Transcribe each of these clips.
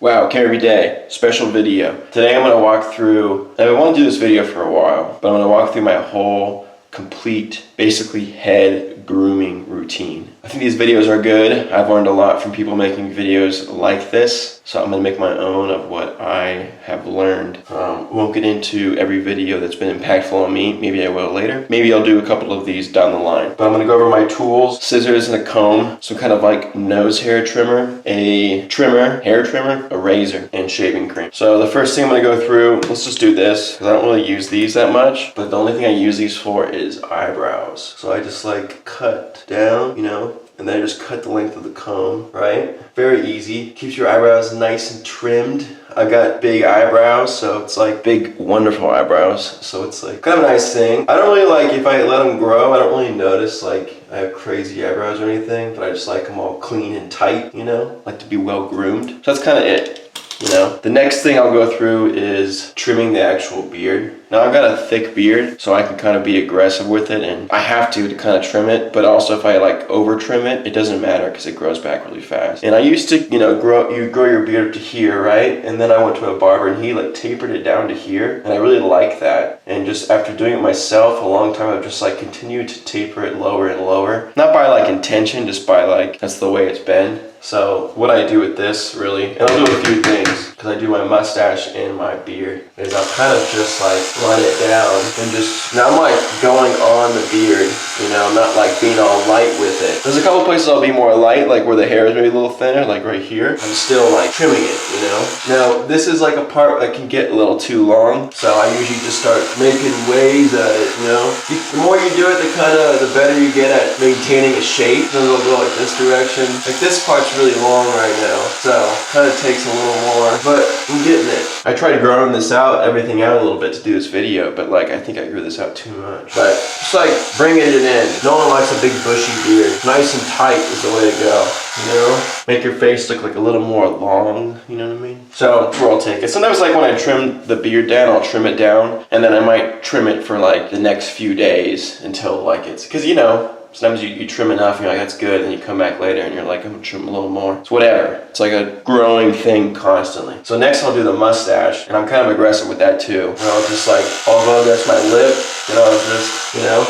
Wow, Carry Day, special video. Today I'm going to walk through, I've been wanting to do this video for a while, but I'm going to walk through my whole complete, basically head grooming routine. I think these videos are good. I've learned a lot from people making videos like this, so I'm going to make my own of what I have learned. Won't get into every video that's been impactful on me. Maybe I will later. Maybe I'll do a couple of these down the line. But I'm going to go over my tools, scissors and a comb, some kind of like nose hair trimmer, a trimmer, hair trimmer, a razor, and shaving cream. So the first thing I'm going to go through, let's just do this, because I don't really use these that much, but the only thing I use these for is eyebrows. So I just like cut down, you know, and then I just cut the length of the comb, right? Very easy. Keeps your eyebrows nice and trimmed. I've got big eyebrows, so it's like big, wonderful eyebrows. So it's like kind of a nice thing. I don't really like, if I let them grow, I don't really notice like I have crazy eyebrows or anything, but I just like them all clean and tight, you know? Like to be well groomed. So that's kind of it. You know, the next thing I'll go through is trimming the actual beard. Now I've got a thick beard, so I can kind of be aggressive with it, and I have to kind of trim it, but also if I like over trim it, it doesn't matter because it grows back really fast. And I used to, you know, you grow your beard up to here, right? And then I went to a barber and he like tapered it down to here, and I really like that. And just after doing it myself a long time, I've just like continued to taper it lower and lower. Not by like intention, just by like, that's the way it's been. So what I do with this really, and I'll do a few things, because I do my mustache and my beard, is I'll kind of just like run it down and just, now I'm like going on the beard, you know, not like being all light with it. There's a couple places I'll be more light, like where the hair is maybe a little thinner, like right here. I'm still like trimming it, you know. Now this is like a part that can get a little too long, so I usually just start making waves at it, you know. The more you do it, the better you get at maintaining a shape. Then it'll go like this direction. Like this part's really long right now, so kind of takes a little more, but I'm getting it. I tried growing this out, everything out a little bit to do this video, but like I think I grew this out too much. But just like bringing it in. No one likes a big bushy beard. Nice and tight is the way to go, you know? Make your face look like a little more long, you know what I mean? So that's where I'll take it. Sometimes like when I trim the beard down, I'll trim it down, and then I might trim it for like the next few days until like it's, because you know, sometimes you trim enough and you're like, that's good, and you come back later and you're like, I'm gonna trim a little more. It's whatever. It's like a growing thing constantly. So next I'll do the mustache, and I'm kind of aggressive with that too. And I'll just like, I'll go against my lip, and I'll just, you know.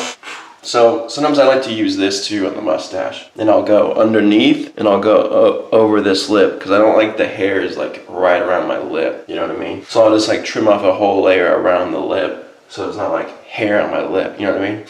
So sometimes I like to use this too on the mustache. And I'll go underneath and I'll go over this lip, because I don't like the hairs like right around my lip, you know what I mean? So I'll just like trim off a whole layer around the lip so it's not like hair on my lip, you know what I mean?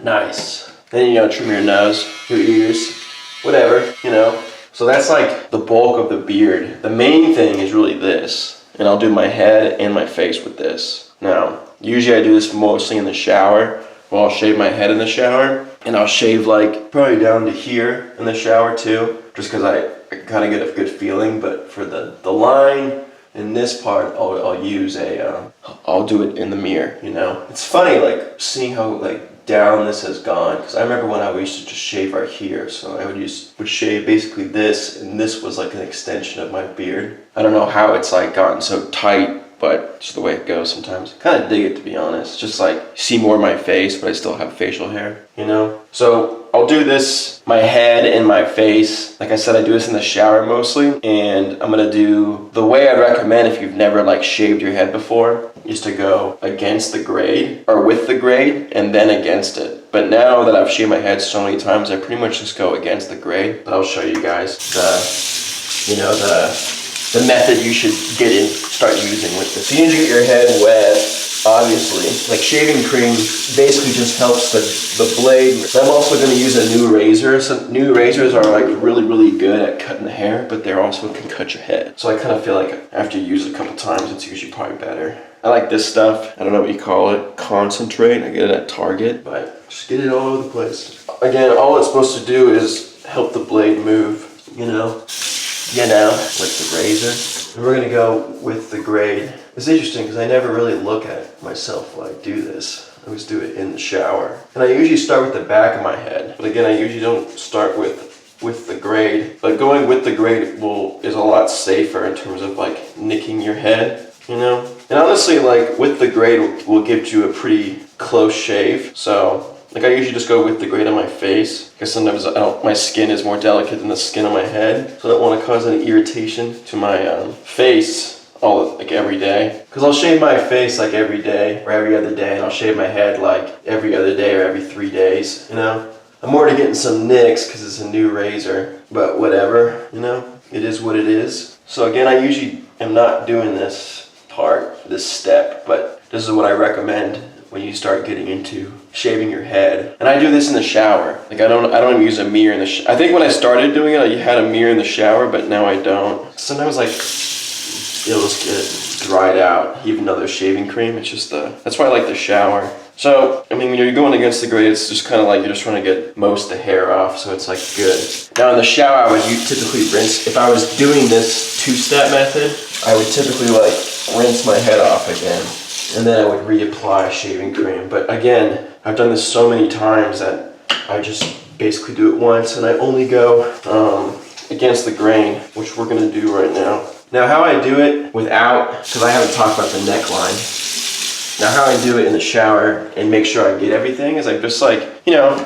Nice. Then, you know, trim your nose, your ears, whatever, you know. So that's like the bulk of the beard. The main thing is really this. And I'll do my head and my face with this. Now, usually I do this mostly in the shower. Well, I'll shave my head in the shower. And I'll shave like probably down to here in the shower too. Just because I kind of get a good feeling. But for the line in this part, I'll use I'll do it in the mirror, you know. It's funny like seeing how like down this has gone, because I remember when I used to just shave right here, so I would shave basically this, and this was like an extension of my beard. I don't know how it's like gotten so tight, but just the way it goes sometimes. Kind of dig it, to be honest. Just like see more of my face, but I still have facial hair, you know. So I'll do this, my head and my face. Like I said, I do this in the shower mostly, and I'm gonna do the way I recommend if you've never like shaved your head before, is to go against the grade, or with the grade, and then against it. But now that I've shaved my head so many times, I pretty much just go against the grade. But I'll show you guys the method you should start using with this. So you need to get your head wet, obviously. Like shaving cream basically just helps the blade. So I'm also going to use a new razor. So new razors are like really, really good at cutting the hair, but they also can cut your head. So I kind of feel like after you use it a couple times, it's usually probably better. I like this stuff. I don't know what you call it. Concentrate. I get it at Target, but just get it all over the place. Again, all it's supposed to do is help the blade move, you know, with the razor. And we're gonna go with the grade. It's interesting because I never really look at myself when I do this. I always do it in the shower. And I usually start with the back of my head. But again, I usually don't start with the grade. But going with the grade is a lot safer in terms of like nicking your head, you know? And honestly, like with the grade will give you a pretty close shave. So Like I usually just go with the grade on my face because sometimes my skin is more delicate than the skin on my head, so I don't want to cause any irritation to my face like every day. Because I'll shave my face like every day or every other day, and I'll shave my head like every other day or every 3 days. You know, I'm already getting some nicks because it's a new razor, but whatever. You know, it is what it is. So again, I usually am not doing this step, but this is what I recommend when you start getting into shaving your head. And I do this in the shower. Like I don't even use a mirror in the shower. I think when I started doing it, I had a mirror in the shower, but now I don't. Sometimes like it'll just get dried out, even though there's shaving cream. It's just that's why I like the shower. So, I mean, when you're going against the grain, it's just kind of like you're just trying to get most of the hair off, so it's like good. Now in the shower, I would typically rinse. If I was doing this two-step method, I would typically like rinse my head off again, and then I would reapply shaving cream. But again, I've done this so many times that I just basically do it once, and I only go against the grain, which we're gonna do right now. Now how I do it without, because I haven't talked about the neckline. Now how I do it in the shower and make sure I get everything is I just like, you know,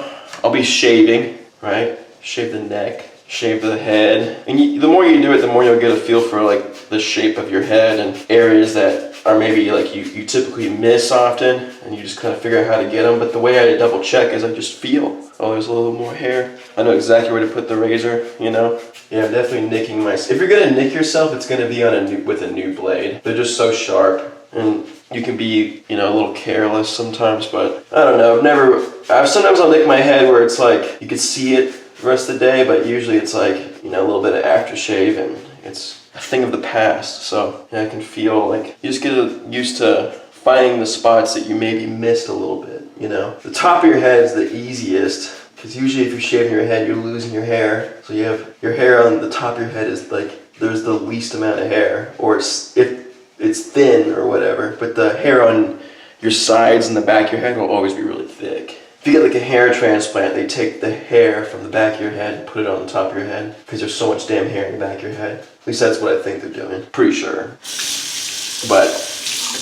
I'll be shaving, right? Shave the neck, shave the head. And the more you do it, the more you'll get a feel for like the shape of your head and areas that are maybe like you typically miss often, and you just kind of figure out how to get them. But the way I double check is I just feel, oh, there's a little more hair. I know exactly where to put the razor, you know? Yeah, I'm definitely nicking myself. If you're gonna nick yourself, it's gonna be with a new blade. They're just so sharp, and you can be, you know, a little careless sometimes, but I don't know. Sometimes I'll nick my head where it's like, you could see it the rest of the day, but usually it's like, you know, a little bit of aftershave, and it's a thing of the past. So yeah, I can feel like you just get used to finding the spots that you maybe missed a little bit, you know. The top of your head is the easiest, because usually if you're shaving your head, you're losing your hair. So you have your hair on the top of your head is like, there's the least amount of hair, or it's thin or whatever, but the hair on your sides and the back of your head will always be really thick. If you get like a hair transplant, they take the hair from the back of your head and put it on the top of your head because there's so much damn hair in the back of your head. At least that's what I think they're doing. Pretty sure. But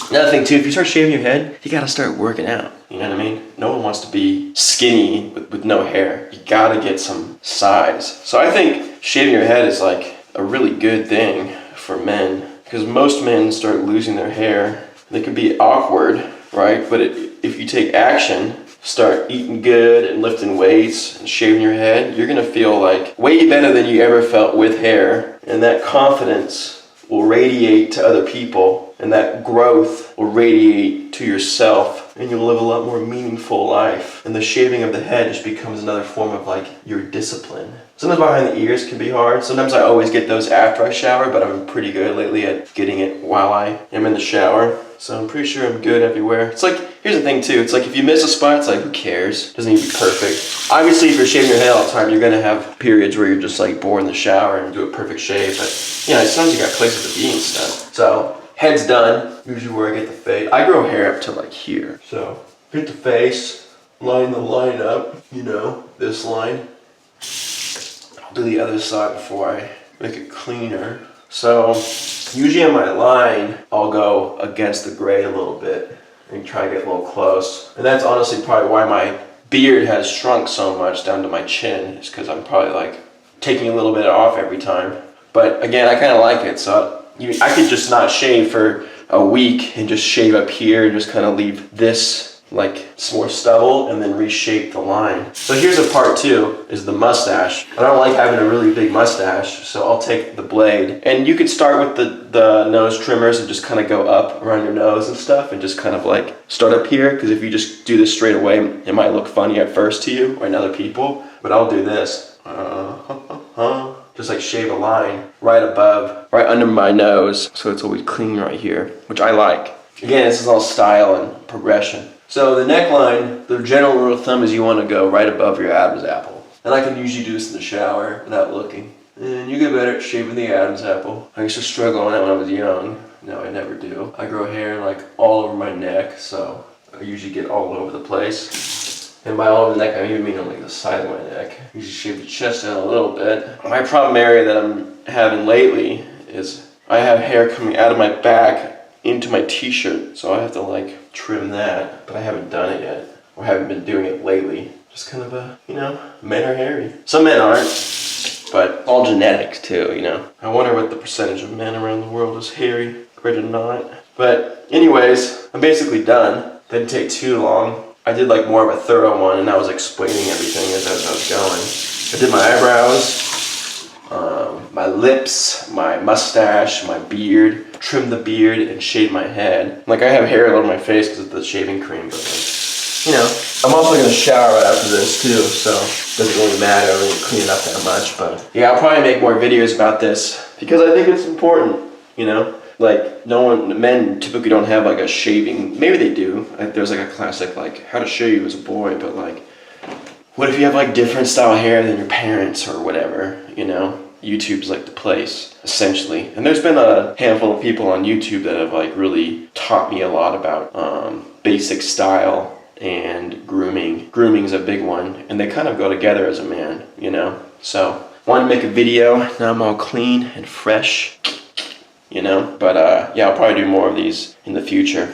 another thing too, if you start shaving your head, you gotta start working out. You know what I mean? No one wants to be skinny with no hair. You gotta get some size. So I think shaving your head is like a really good thing for men, because most men start losing their hair. They can be awkward, right? But if you take action, start eating good and lifting weights and shaving your head, you're gonna feel like way better than you ever felt with hair. And that confidence will radiate to other people, and that growth will radiate to yourself, and you'll live a lot more meaningful life. And the shaving of the head just becomes another form of like your discipline. Sometimes behind the ears can be hard. Sometimes I always get those after I shower, but I'm pretty good lately at getting it while I am in the shower. So I'm pretty sure I'm good everywhere. It's like, here's the thing too, it's like if you miss a spot, it's like, who cares? It doesn't need to be perfect. Obviously, if you're shaving your head all the time, you're gonna have periods where you're just like bored in the shower and do a perfect shave, but you know, sometimes you got places to be and stuff. So, head's done, usually where I get the fade. I grow hair up to like here. So, hit the face, line the line up, you know, this line. I'll do the other side before I make it cleaner. So, usually on my line, I'll go against the gray a little bit and try to get a little close. And that's honestly probably why my beard has shrunk so much down to my chin, is because I'm probably like taking a little bit off every time. But again, I kind of like it, so I could just not shave for a week and just shave up here and just kind of leave this like some more stubble and then reshape the line. So here's a part two, is the mustache. I don't like having a really big mustache, so I'll take the blade. And you could start with the nose trimmers and just kind of go up around your nose and stuff and just kind of like start up here, because if you just do this straight away, it might look funny at first to you or in other people, but I'll do this. Just like shave a line right above, right under my nose, so it's always clean right here, which I like. Again, this is all style and progression. So the neckline, the general rule of thumb is you want to go right above your Adam's apple. And I can usually do this in the shower without looking. And you get better at shaving the Adam's apple. I used to struggle on that when I was young. No, I never do. I grow hair like all over my neck, so I usually get all over the place. And by all over the neck, I even mean on like the side of my neck. I usually shave the chest down a little bit. My problem area that I'm having lately is I have hair coming out of my back into my t-shirt, so I have to like trim that, but I haven't done it yet. or haven't been doing it lately. Just kind of a, you know, men are hairy. Some men aren't, but all genetics too, you know. I wonder what the percentage of men around the world is hairy compared to not. But anyways, I'm basically done. Didn't take too long. I did like more of a thorough one, and I was explaining everything as I was going. I did my eyebrows, my lips, my mustache, my beard, trimmed the beard, and shaved my head. Like, I have hair all over my face because of the shaving cream, but like, you know. I'm also gonna shower right after this too, so it doesn't really matter. I don't really clean it up that much, but yeah, I'll probably make more videos about this because I think it's important, you know. Like, men typically don't have like a shaving, maybe they do. There's like a classic like how to shave you as a boy, but like, what if you have like different style hair than your parents or whatever, you know? YouTube's like the place, essentially. And there's been a handful of people on YouTube that have like really taught me a lot about basic style and grooming. Grooming's a big one, and they kind of go together as a man, you know? So, wanted to make a video, now I'm all clean and fresh, you know? But yeah, I'll probably do more of these in the future.